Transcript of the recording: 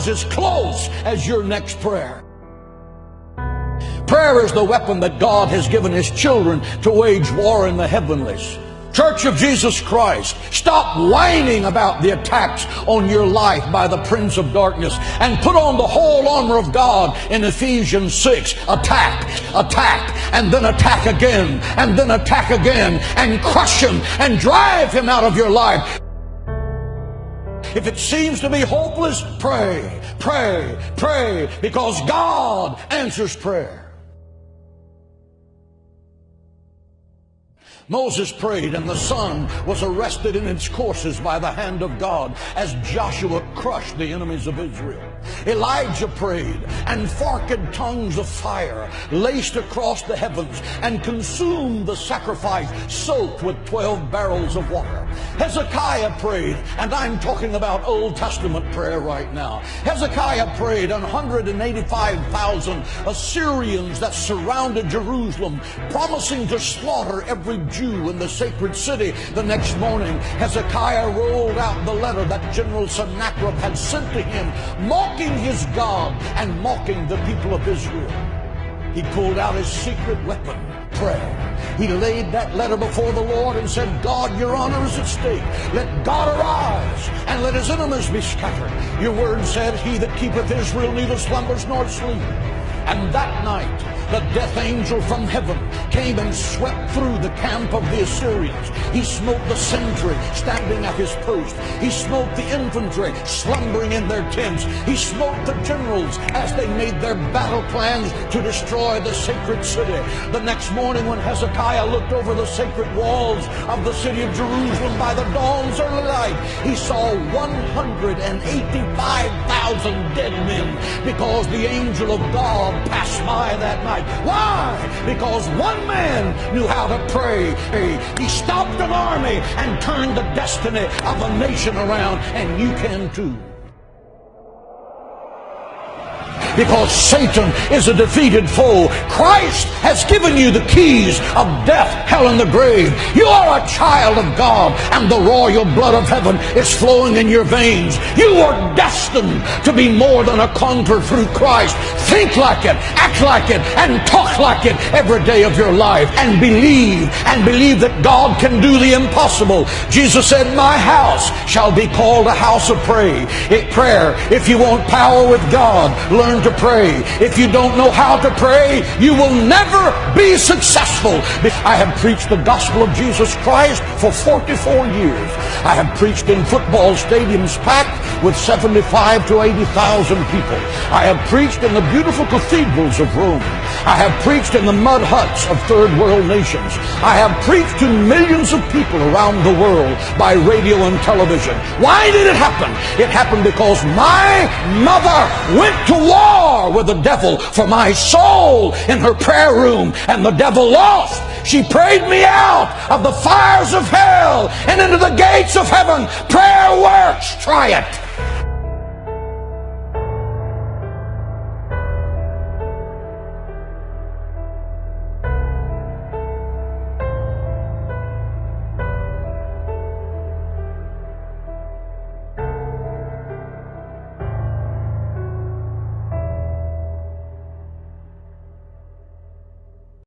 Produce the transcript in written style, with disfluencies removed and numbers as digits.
is as close as your next prayer. Prayer is the weapon that God has given His children to wage war in the heavenlies. Church of Jesus Christ, stop whining about the attacks on your life by the prince of darkness and put on the whole armor of God in Ephesians 6. Attack, and then attack again, and then attack again, and crush him and drive him out of your life. If it seems to be hopeless, pray, pray, pray, because God answers prayer. Moses prayed, and the sun was arrested in its courses by the hand of God as Joshua crushed the enemies of Israel. Elijah prayed, and forked tongues of fire laced across the heavens and consumed the sacrifice soaked with 12 barrels of water. Hezekiah prayed, and I'm talking about Old Testament prayer right now. Hezekiah prayed, and 185,000 Assyrians that surrounded Jerusalem, promising to slaughter every Jew in the sacred city. The next morning, Hezekiah rolled out the letter that General Sennacherib had sent to him, mocking his God and mocking the people of Israel. He pulled out his secret weapon, prayer. He laid that letter before the Lord and said, God, your honor is at stake. Let God arise, and let his enemies be scattered. Your word said, he that keepeth Israel neither slumbers nor sleep. And that night, the death angel from heaven came and swept through the camp of the Assyrians. He smote the sentry standing at his post. He smote the infantry slumbering in their tents. He smote the generals as they made their battle plans to destroy the sacred city. The next morning, when Hezekiah looked over the sacred walls of the city of Jerusalem by the dawn's early light, he saw 185,000 dead men, because the angel of God passed by that night. Why? Because one man knew how to pray. He stopped an army and turned the destiny of a nation around, and you can too. Because Satan is a defeated foe. Christ has given you the keys of death, hell, and the grave. You are a child of God, and the royal blood of heaven is flowing in your veins. You are destined to be more than a conqueror through Christ. Think like it, act like it, and talk like it every day of your life. And believe that God can do the impossible. Jesus said, my house shall be called a house of prayer. If you want power with God, learn to pray. If you don't know how to pray, you will never be successful. I have preached the gospel of Jesus Christ for 44 years. I have preached in football stadiums packed with 75 to 80,000 people. I have preached in the beautiful cathedrals of Rome. I have preached in the mud huts of third world nations. I have preached to millions of people around the world by radio and television. Why did it happen? It happened because my mother went to war with the devil for my soul in her prayer room, and the devil lost. She prayed me out of the fires of hell and into the gates of heaven. Prayer works. Try it.